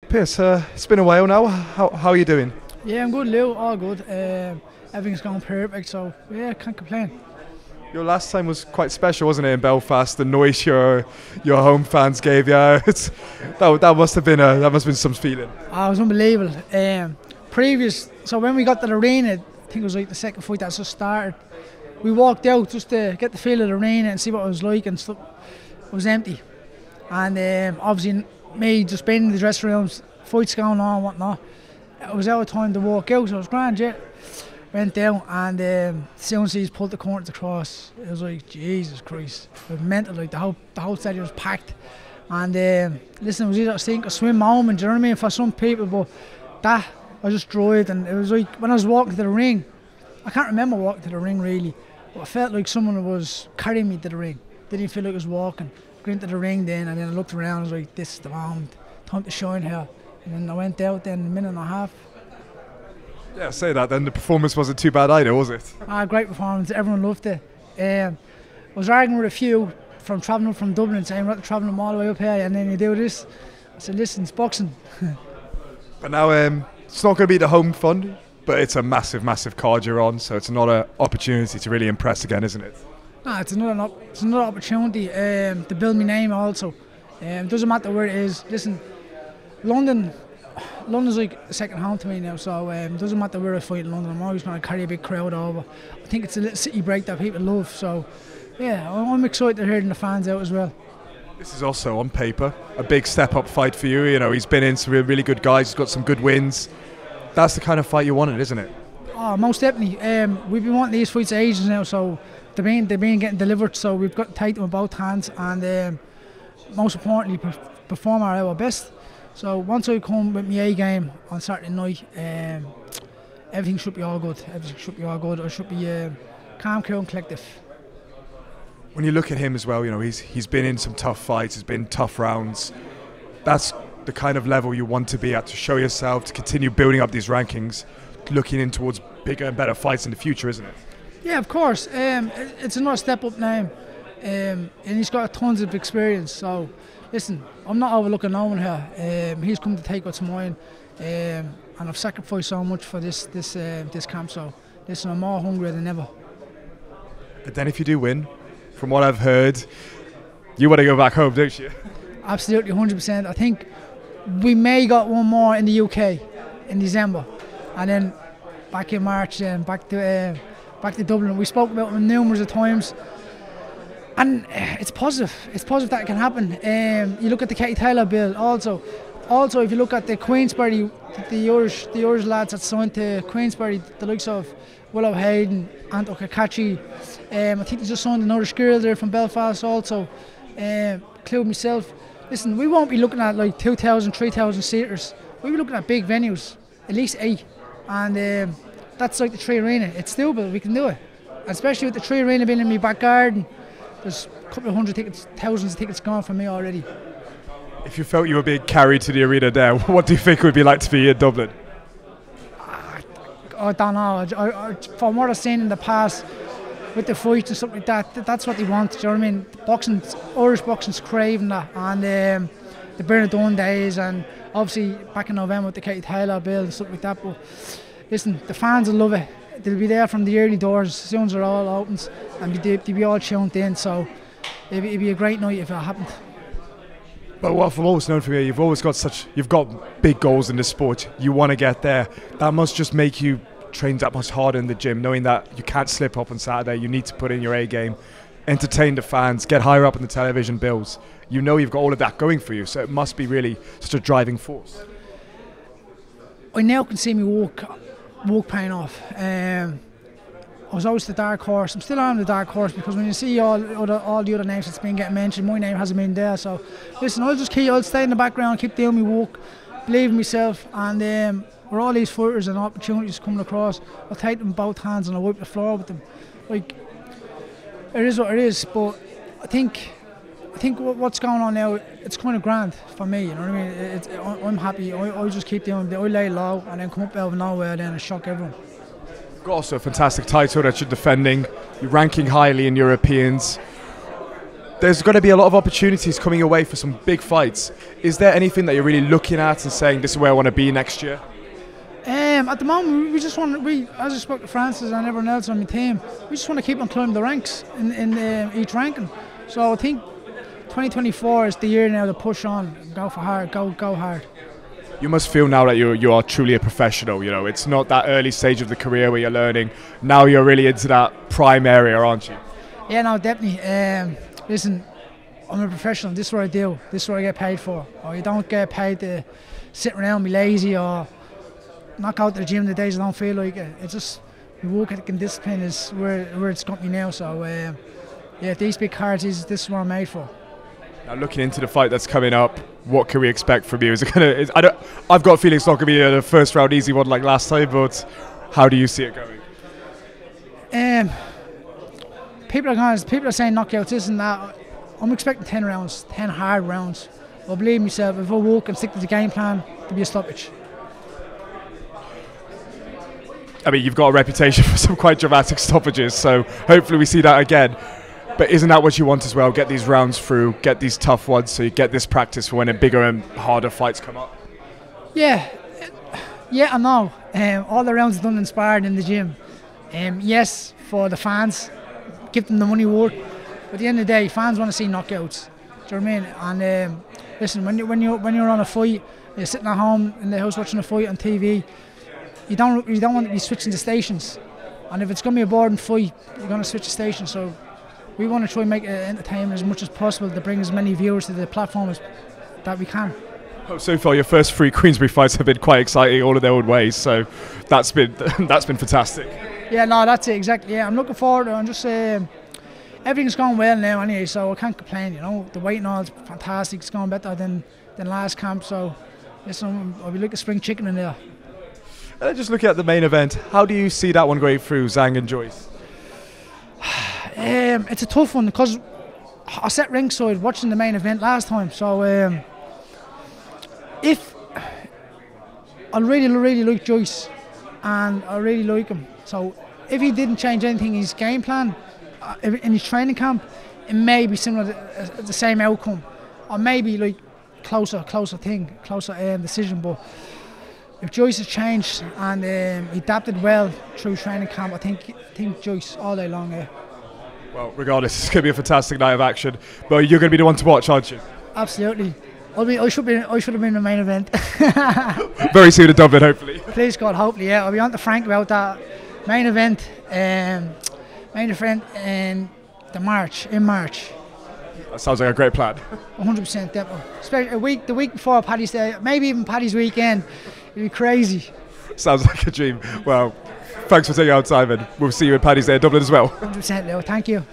Piers, it's been a while now. How are you doing? Yeah, I'm good, Lou. All good. Everything's going perfect, so yeah, can't complain. Your last time was quite special, wasn't it, in Belfast? The noise your home fans gave you. That must have been some feeling. Oh, it was unbelievable. So when we got to the arena, I think it was like the second fight that just started. We walked out just to get the feel of the arena and see what it was like, and stuff. It was empty, and obviously me just being in the dressing rooms, fights going on, and whatnot. It was our time to walk out, so it was grand. Yeah, went down, and as soon as he's pulled the curtains across, it was like Jesus Christ. It was mental. Like the whole stadium was packed, and listen, it was either sink or swim moment. Do you know what I mean? For some people, but that I just drove, and it was like when I was walking to the ring. I can't remember walking to the ring really, but I felt like someone was carrying me to the ring. Didn't feel like I was walking. Got into the ring then, and then I looked around. I was like, "This is the moment, time to shine here." And then I went out then a minute and a half. Yeah, say that. Then the performance wasn't too bad either, was it? Great performance. Everyone loved it. I was arguing with a few from travelling up from Dublin, saying we're travelling all the way up here, and then you do this. I said, "Listen, it's boxing." But now it's not going to be the home fun, but it's a massive, massive card you're on, so it's another opportunity to really impress again, isn't it? It's another opportunity to build my name also. It doesn't matter where it is. Listen, London's like a second home to me now, so it doesn't matter where I fight in London. I'm always going to carry a big crowd over. I think it's a little city break that people love, so yeah, I'm excited to hear the fans out as well. This is also, on paper, a big step-up fight for you. You know, he's been in some really good guys. He's got some good wins. That's the kind of fight you wanted, isn't it? Oh, most definitely. We've been wanting these fights ages now, so they've been getting delivered. So we've got to take them with both hands, and most importantly, perform our best. So once I come with my A game on Saturday night, everything should be all good. Everything should be all good. I should be calm, cool, and collective. When you look at him as well, you know, he's been in some tough fights, he's been tough rounds. That's the kind of level you want to be at, to show yourself, to continue building up these rankings, looking in towards bigger and better fights in the future, isn't it? Yeah, of course. It's another step up now, and he's got tons of experience. So, listen, I'm not overlooking no one here. He's come to take what's mine, and I've sacrificed so much for this camp. So, listen, I'm more hungry than ever. And then if you do win, from what I've heard, you want to go back home, don't you? Absolutely, 100%. I think we may got one more in the UK in December, and then back in March, then back to Dublin. We spoke about them numerous of times, and it's positive. It's positive that it can happen. You look at the Katie Taylor bill also. Also, if you look at the Queensberry, the Irish lads that signed to Queensberry, the likes of Willow Hayden, Anto Kakachi. I think they just signed an Irish girl there from Belfast also. Include myself. Listen, we won't be looking at like 2,000, 3,000 seaters. We'll be looking at big venues, at least 8. And that's like the Tree Arena. It's doable, we can do it. And especially with the Tree Arena being in my back garden, there's a couple of hundred tickets, thousands of tickets gone from me already. If you felt you were being carried to the arena there, what do you think it would be like to be in Dublin? I don't know. From what I've seen in the past with the fights and stuff like that, that's what they want. Do you know what I mean? Irish boxing's craving that, and the Bernadone days, and obviously back in November with the Katie Taylor bill and stuff like that. But listen, the fans will love it. They'll be there from the early doors as soon as it all opens, and they'll be all tuned in. So it'd be a great night if it happened. But what I've always known from you, you've got big goals in this sport. You want to get there. That must just make you train that much harder in the gym, knowing that you can't slip up on Saturday. You need to put in your A game, entertain the fans, get higher up in the television bills. You know you've got all of that going for you, so it must be really such a driving force. I now can see me walk paying off. I was always the dark horse. I'm still on the dark horse, because when you see all the other names that's been getting mentioned, my name hasn't been there. So listen, I'll stay in the background, keep doing my work, believe in myself, and with all these fighters and opportunities coming across, I'll take them both hands and I'll wipe the floor with them. Like, it is what it is, but I think what's going on now, it's kind of grand for me, you know what I mean? I'm happy. I just keep doing it. I lay low and then come up out of nowhere then and shock everyone. You've got also a fantastic title that you're defending. You're ranking highly in Europeans. There's going to be a lot of opportunities coming your way for some big fights. Is there anything that you're really looking at and saying this is where I want to be next year? At the moment, we just want as I spoke to Francis and everyone else on my team, we just want to keep on climbing the ranks in each ranking. So I think 2024 is the year now to push on, go for hard, go hard. You must feel now that you are truly a professional. You know, it's not that early stage of the career where you're learning. Now you're really into that prime area, aren't you? Yeah, no, definitely. Listen, I'm a professional. This is what I do. This is what I get paid for. Or you don't get paid to sit around and be lazy or not go to the gym the days I don't feel like it. It's just my work ethic and discipline is where it's got me now. So yeah, these big cards, this is what I'm made for. Now, looking into the fight that's coming up, what can we expect from you? Is it gonna? I've got a feeling it's not gonna be a first round easy one like last time. But how do you see it going? People are saying knockouts, this and that. I'm expecting 10 rounds, 10 hard rounds. I believe myself, if I walk and stick to the game plan, there'll be a stoppage. I mean, you've got a reputation for some quite dramatic stoppages, so hopefully we see that again. But isn't that what you want as well? Get these rounds through, get these tough ones, so you get this practice for when bigger and harder fights come up. Yeah, I know. All the rounds are done inspired in the gym. Yes, for the fans, give them the money worth. But at the end of the day, fans want to see knockouts. Do you know what I mean? And listen, when you're on a fight, you're sitting at home in the house watching a fight on TV. You don't want to be switching the stations. And if it's going to be a boring fight, you're going to switch the station. So we want to try and make it entertainment as much as possible to bring as many viewers to the platform as that we can. So far, your first 3 Queensberry fights have been quite exciting, all in their own ways. So that's been fantastic. Yeah, no, that's it exactly. Yeah, I'm looking forward to it. I'm just everything's going well now anyway, so I can't complain. You know, the weight and all is fantastic. It's going better than last camp. So listen, I'll be like a spring chicken in there. Just looking at the main event, how do you see that one going through, Zhang and Joyce? It's a tough one because I sat ringside watching the main event last time. So if I really like Joyce and I really like him, so if he didn't change anything in his game plan in his training camp, it may be similar to the same outcome, or maybe like closer decision. But if Joyce has changed and he adapted well through training camp, I think Joyce all day long. Well, regardless, it's going to be a fantastic night of action. But you're going to be the one to watch, aren't you? Absolutely. I should have been in the main event. Very soon in Dublin, hopefully. Please God, hopefully, yeah. I'll be on to Frank about that main event. In March. That sounds like a great plan. 100% definitely. Especially the week before Paddy's Day, maybe even Paddy's weekend. It'd be crazy. Sounds like a dream. Well, thanks for taking our time, and we'll see you at Paddy's Day in Dublin as well. 100%, Leo. Thank you.